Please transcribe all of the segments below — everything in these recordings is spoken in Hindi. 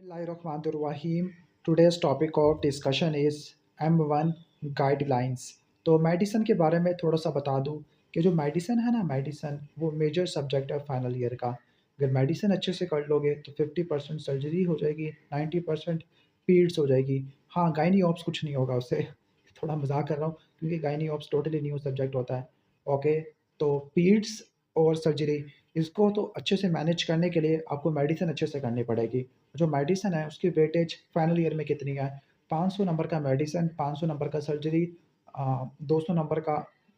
Bismillahirrahmanirrahim. Today's topic of discussion is M1 guidelines. तो मेडिसिन के बारे में थोड़ा सा बता दूं कि जो मेडिसिन है ना, मेडिसिन वो मेजर सब्जेक्ट है फाइनल ईयर का। अगर मेडिसिन अच्छे से कर लोगे तो 50% सर्जरी हो जाएगी, 90% पीड्स हो जाएगी। हाँ, गायनी ऑप्स कुछ नहीं होगा उससे। थोड़ा मजाक कर रहा हूँ क्योंकि gynae ops totally new subject होता है। ओके, तो पीड्स और सर्जरी इसको तो अच्छे से मैनेज करने के लिए आपको मेडिसिन अच्छे से करनी पड़ेगी। जो मेडिसिन है उसकी वेटेज फाइनल ईयर में कितनी है? 500 नंबर का मेडिसिन, 500 नंबर का सर्जरी, 200 नंबर का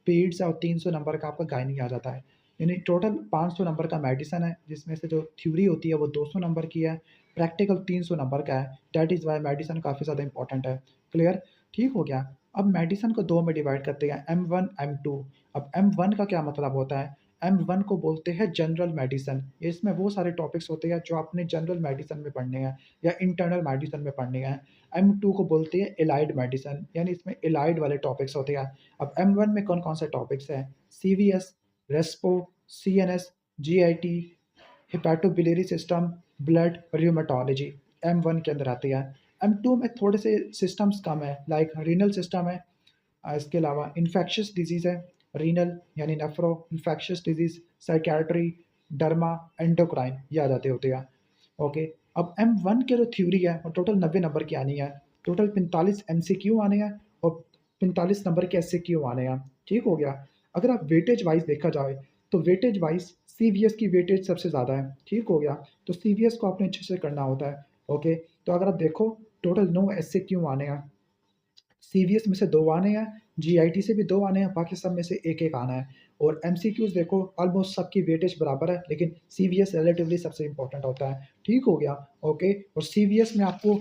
पीड्स है और 300 नंबर का आपका गायनी आ जाता है। यानी टोटल 500 नंबर का मेडिसिन है, जिसमें से जो थ्योरी होती है वो 200 नंबर की है, प्रैक्टिकल 300 नंबर का है। दैट इज़ वाई मेडिसिन काफ़ी ज़्यादा इंपॉर्टेंट है। क्लियर? ठीक हो गया। अब मेडिसिन को दो में डिवाइड करते हैं, M1 M2। अब M1 का क्या मतलब होता है? M1 को बोलते हैं जनरल मेडिसिन। इसमें वो सारे टॉपिक्स होते हैं जो आपने जनरल मेडिसिन में पढ़ने हैं या इंटरनल मेडिसिन में पढ़ने हैं। M2 को बोलते हैं एलाइड मेडिसिन, यानी इसमें एलाइड वाले टॉपिक्स होते हैं। अब M1 में कौन कौन से टॉपिक्स हैं? CVS, respo, CNS, GIT, hepatobiliary system, blood, rheumatology M1 के अंदर आती है। M2 में थोड़े से सिस्टम्स कम है, लाइक रीनल सिस्टम है। इसके अलावा इन्फेक्शियस डिजीज़ है, रीनल यानी nephro, infectious disease, psychiatry, derma, endocrine, ये आ जाते होते हैं। ओके, अब M1 के जो थ्योरी है वो टोटल 90 नंबर की आनी है। टोटल 45 MCQ आने हैं और 45 नंबर के SCQ आने हैं। ठीक हो गया। अगर आप वेटेज वाइज देखा जाए तो वेटेज वाइज CVS की वेटेज सबसे ज़्यादा है। ठीक हो गया। तो CVS को आपने अच्छे से करना होता है। ओके, तो अगर आप देखो टोटल 9 SCQ आने हैं। CVS में से 2 आने हैं, GIT से भी 2 आने हैं, बाकी सब में से 1-1 आना है। और MCQs देखो ऑलमोस्ट सबकी वेटेज बराबर है, लेकिन CVS रिलेटिवली सबसे इम्पोर्टेंट होता है। ठीक हो गया। ओके, और CVS में आपको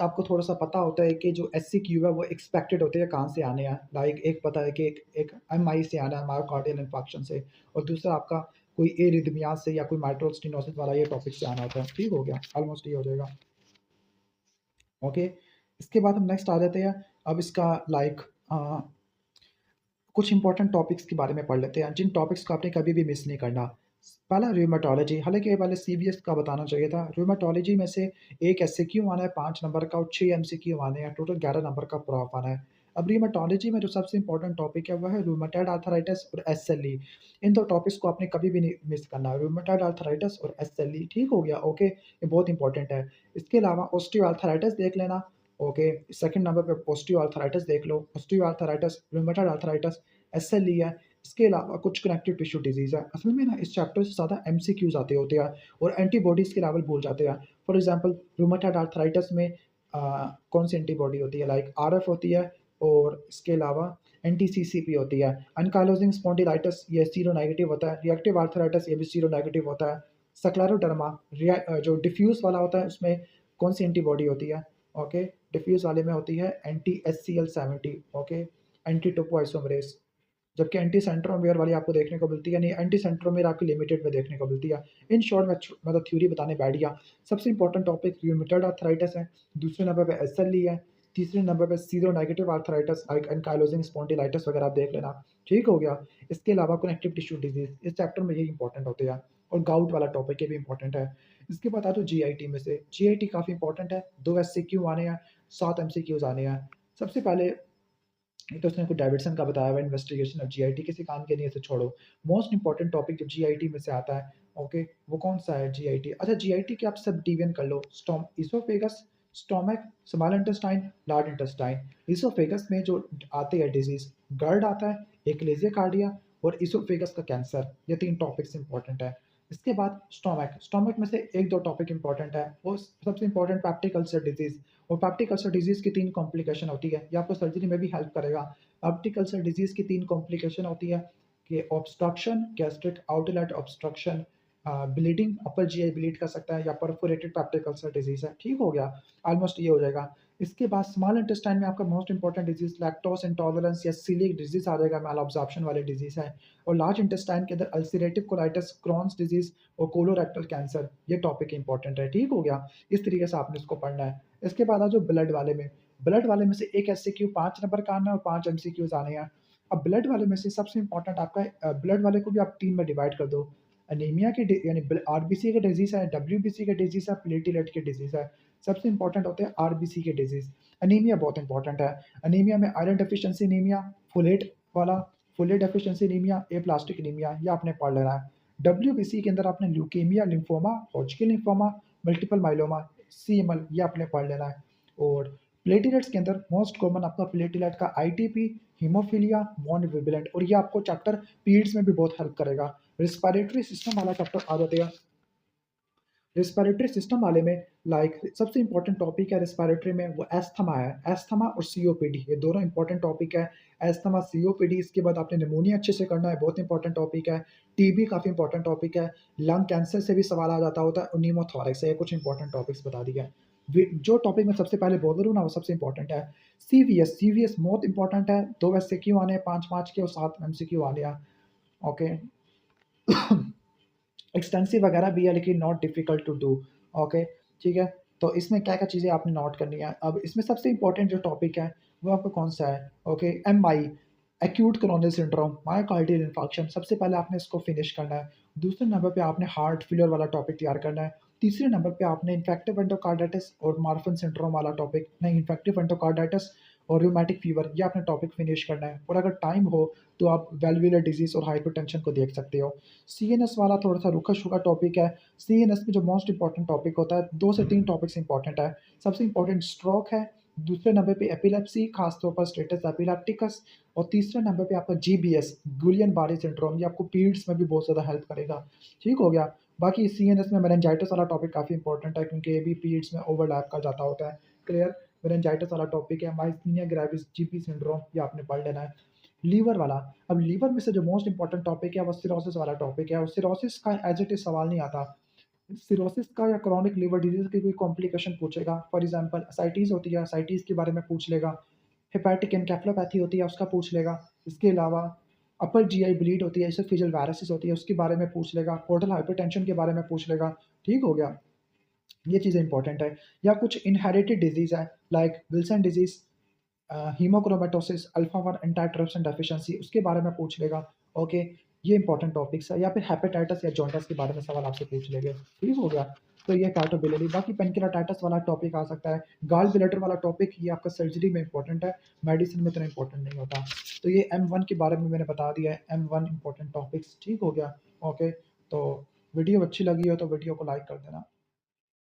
आपको थोड़ा-सा पता होता है कि जो SCQ है वो एक्सपेक्टेड होते हैं कहाँ से आने हैं। लाइक एक पता है कि एक MI से आना है, मायोकार्डियल इंफार्क्शन से, और दूसरा आपका कोई एरिथमिया से या कोई माइट्रल स्टेनोसिस वाला ये टॉपिक से आना होता है। ठीक हो गया, ऑलमोस्ट ये हो जाएगा। ओके, इसके बाद हम नेक्स्ट आ जाते हैं। अब इसका अ, कुछ इंपॉर्टेंट टॉपिक्स के बारे में पढ़ लेते हैं, जिन टॉपिक्स को आपने कभी भी मिस नहीं करना। पहला र्यूमेटोलॉजी, हालांकि ये पहले CVS का बताना चाहिए था। र्यूमेटोलॉजी में से एक SCQ आना है 5 नंबर का और 6 MCQ आने हैं, टोटल 11 नंबर का प्रॉफ आना है। अब र्यूमेटोलॉजी में जो सबसे इंपॉर्टेंट टॉपिक है वह है रूमेटॉइड आर्थराइटिस और SLE। इन दो टॉपिक्स को आपने कभी भी नहीं मिस करना, रूमेटॉइड आर्थराइटिस और SLE। ठीक हो गया। ओके, ये बहुत इंपॉर्टेंट है। इसके अलावा ऑस्टियोआर्थराइटिस देख लेना। ओके, सेकंड नंबर पे ऑस्टियोआर्थराइटिस देख लो। ऑस्टियोआर्थराइटिस, रूमेटॉइड आर्थराइटिस, SLE है। इसके अलावा कुछ कनेक्टिव टिश्यू डिजीज़ है। असल में ना इस चैप्टर से ज़्यादा MCQs आते होते हैं और एंटीबॉडीज़ के लेवल भूल जाते हैं। फॉर एग्जांपल रूमेटॉइड आर्थराइटिस में कौन सी एंटीबॉडी होती है? लाइक RF होती है, और इसके अलावा NTCCP होती है। एनकाइलोजिंग स्पॉन्डिलाइटिस ये सीरोनेगेटिव होता है। रिएक्टिव आर्थराइटिस ये भी सीरोनेगेटिव होता है। स्क्लेरोडर्मा जो डिफ्यूज़ वाला होता है उसमें कौन सी एंटीबॉडी होती है? ओके, डिफ्यूज़ वाले में होती है anti-SCL70। Okay, anti topoisomerase. जबकि एंटी सेंट्रोमेयर वाली आपको देखने को मिलती है नहीं, एंटी सेंट्रोमेयर आपकी लिमिटेड में देखने को मिलती है। इन शॉर्ट मैं तो थ्योरी बताने बैठ गया। सबसे इंपॉर्टेंट टॉपिक रूमेटॉइड आर्थराइटिस है, दूसरे नंबर पे SLE है, तीसरे नंबर पे seronegative arthritis like ankylosing spondylitis वगैरह आप देख लेना। ठीक हो गया। इसके अलावा कनेक्टिव टिश्यू डिजीज इस चैप्टर में ये इंपॉर्टेंट होते हैं, और गाउट वाला टॉपिक ये भी इंपॉर्टेंट है। इसके बाद आ जाओ GIT में से। GIT काफ़ी इंपॉर्टेंट है, 2 SCQ आने हैं, 7 MCQs आने हैं। सबसे पहले ये तो उसने कुछ डेविडसन का बताया हुआ इन्वेस्टिगेशन ऑफ GIT, किसी काम के नहीं, इसे छोड़ो। मोस्ट इंपॉर्टेंट टॉपिक जो GIT में से आता है, ओके, वो कौन सा है? GIT। अच्छा, GIT के आप सब डिवीजन कर लो। स्टोम oesophagus, stomach, small intestine, large intestine. Oesophagus में जो आते हैं डिजीज, गर्ड आता है, एक्लेजिया कार्डिया और इसोफेगस का कैंसर, ये 3 टॉपिक्स इंपॉर्टेंट है। इसके बाद स्टोमक, स्टोमक में से 1-2 टॉपिक इंपॉर्टेंट है। वो सबसे इंपॉर्टेंट पेप्टिक अल्सर डिजीज, और पेप्टिक अल्सर डिजीज़ की 3 कॉम्प्लिकेशन होती है, ये आपको सर्जरी में भी हेल्प करेगा। पेप्टिक अल्सर डिजीज़ की 3 कॉम्प्लिकेशन होती है कि obstruction, gastric outlet obstruction, bleeding, upper GI bleed कर सकता है, या परफोरेटेड पेप्टिक अल्सर डिजीज़ है। ठीक हो गया, ऑलमोस्ट ये हो जाएगा। इसके बाद स्मॉल इंटेस्टाइन में आपका most important disease lactose intolerance या सीलिक डिजीज़ आ जाएगा, माल ऑब्जॉर्प्शन वाली डिजीज़ है। और लार्ज इंटेस्टाइन के अंदर अल्सरेटिव कोलाइटिस, क्रॉन्स डिजीज़ और कोलोरेक्टल कैंसर, ये टॉपिक इंपॉर्टेंट है। ठीक हो गया, इस तरीके से आपने इसको पढ़ना है। इसके बाद आ जाओ ब्लड वाले में। ब्लड वाले में से एक SCQ 5 नंबर का आना है और 5 MCQs आने हैं। अब ब्लड वाले में से सबसे इंपॉर्टेंट आपका ब्लड वाले को भी आप 3 में डिवाइड कर दो। अनीमिया की यानी आरबीसी के डिजीज़ है, डब्ल्यूबीसी के डिजीज़ है, प्लेटलेट के डिजीज़ है। सबसे इंपॉर्टेंट होते हैं आरबीसी के डिजीज़। अनीमिया बहुत इंपॉर्टेंट है। अनीमिया में आयरन डेफिशिएंसी अनीमिया, फोलेट वाला, folate deficiency anaemia, aplastic anaemia, ये आपने पढ़ लेना है। डब्ल्यूबीसी के अंदर आपने leukaemia, lymphoma, Hodgkin lymphoma, multiple myeloma, CML, ये आपने पढ़ लेना है। और प्लेटलेट्स के अंदर मोस्ट कॉमन आपका प्लेटलेट का आईटीपी, हीमोफिलिया, मोनोविगिलेंट, और ये आपको चैप्टर पीरियड्स में भी बहुत हेल्प करेगा। रिस्पिरेटरी सिस्टम वाला चैप्टर आ जाते हैं। रिस्पिरेटरी सिस्टम वाले में सबसे इंपॉर्टेंट टॉपिक है रिस्पिरेटरी में, वो एस्थमा है। एस्थमा और सीओपीडी, ये दोनों इंपॉर्टेंट टॉपिक है। एस्थमा, सीओपीडी, इसके बाद आपने निमोनिया अच्छे से करना है, बहुत इंपॉर्टेंट टॉपिक है। टीबी काफ़ी इंपॉर्टेंट टॉपिक है। लंग कैंसर से भी सवाल आ जाता होता है, और नीमोथोरेक्स है। ये कुछ इंपॉर्टेंट टॉपिक्स बता दिए हैं। जो टॉपिक मैं सबसे पहले बोल रहा हूँ ना, वो सबसे इंपॉर्टेंट है। सीवीएस, सीवीएस बहुत इंपॉर्टेंट है। 2 एमसीक्यू आने हैं, 5-5 के, और 7 एमसीक्यू आने हैं। ओके। एक्सटेंसिव वगैरह भी है, लेकिन not difficult to do. Okay, ठीक है। तो इसमें क्या क्या चीज़ें आपने नोट करनी है। अब इसमें सबसे इंपॉर्टेंट जो टॉपिक है वो आपका कौन सा है? Okay, M I, acute coronary syndrome, myocardial infarction, सबसे पहले आपने इसको फिनिश करना है। दूसरे नंबर पे आपने हार्ट फेलियर वाला टॉपिक तैयार करना है। तीसरे नंबर पे आपने इन्फेक्टिव एंडोकार्डाइटिस और मार्फन सिंड्रोम वाला टॉपिक, नहीं, इन्फेक्टिव एंडोकार्डाइटिस और रूमेटिक फीवर, ये आपने टॉपिक फिनिश करना है। और अगर टाइम हो तो आप वेल्वुलर डिजीज़ और हाइपरटेंशन को देख सकते हो। सीएनएस वाला थोड़ा सा रूखा सूखा टॉपिक है। सीएनएस में जो मोस्ट इंपॉर्टेंट टॉपिक होता है, 2 से 3 टॉपिक्स इंपॉर्टेंट है। सबसे इंपॉर्टेंट स्ट्रोक है, दूसरे नंबर पे एपिलेप्सी, खासतौर पर स्टेटस एपिलेप्टिकस, और तीसरे नंबर पे आपका जीबीएस, गुलियन बारे सिंड्रोम, ये आपको पीरियड्स में भी बहुत ज़्यादा हेल्प करेगा। ठीक हो गया। बाकी सीएनएस में मेनिंजाइटिस वाला टॉपिक काफ़ी इंपॉर्टेंट है, क्योंकि ये भी पीरियड्स में ओवरलैप कर जाता होता है। क्लियर? मेनिंजाइटिस वाला टॉपिक है। माइस्थीनिया ग्रेविस, जीपी सिंड्रोम, ये आपने पढ़ लेना है। लीवर वाला, अब लीवर में से जो मोस्ट इंपॉर्टेंट टॉपिक है वो सिरोसिस वाला टॉपिक है। और सिरोसिस का एज इट इज सवाल नहीं आता। सिरोसिस का या क्रॉनिक लिवर डिजीज की कोई कॉम्प्लिकेशन पूछेगा। फॉर एग्जांपल असाइटिस होती है, असाइटिस के बारे में पूछ लेगा। हेपेटिक एनकेफेलोपैथी होती है, उसका पूछ लेगा। इसके अलावा अपर जीआई ब्लीड होती है, इसोफेजियल वायरसिस होती है, उसके बारे में पूछ लेगा। पोर्टल हाइपरटेंशन के बारे में पूछ लेगा। ठीक हो गया। ये चीज़ें इंपॉर्टेंट है। या कुछ इनहेरिटेड डिजीज है, like Wilson disease, haemochromatosis, alpha 1 antitrypsin deficiency, उसके बारे में पूछ लेगा। ओके, ये इंपॉर्टेंट टॉपिक्स है। या फिर हेपेटाइटिस या जॉन्डिस के बारे में सवाल आपसे पूछ लेंगे। ठीक हो गया। तो ये कैटोबिलिटी, बाकी पेनक्रियाटाइटिस वाला टॉपिक आ सकता है। गॉल ब्लैडर वाला टॉपिक, ये आपका सर्जरी में इंपॉर्टेंट है, मेडिसिन में इतना इंपॉर्टेंट नहीं होता। तो ये M1 के बारे में मैंने बता दिया है, M1 इंपॉर्टेंट टॉपिक्स। ठीक हो गया। ओके, तो वीडियो अच्छी लगी हो तो वीडियो को लाइक कर देना।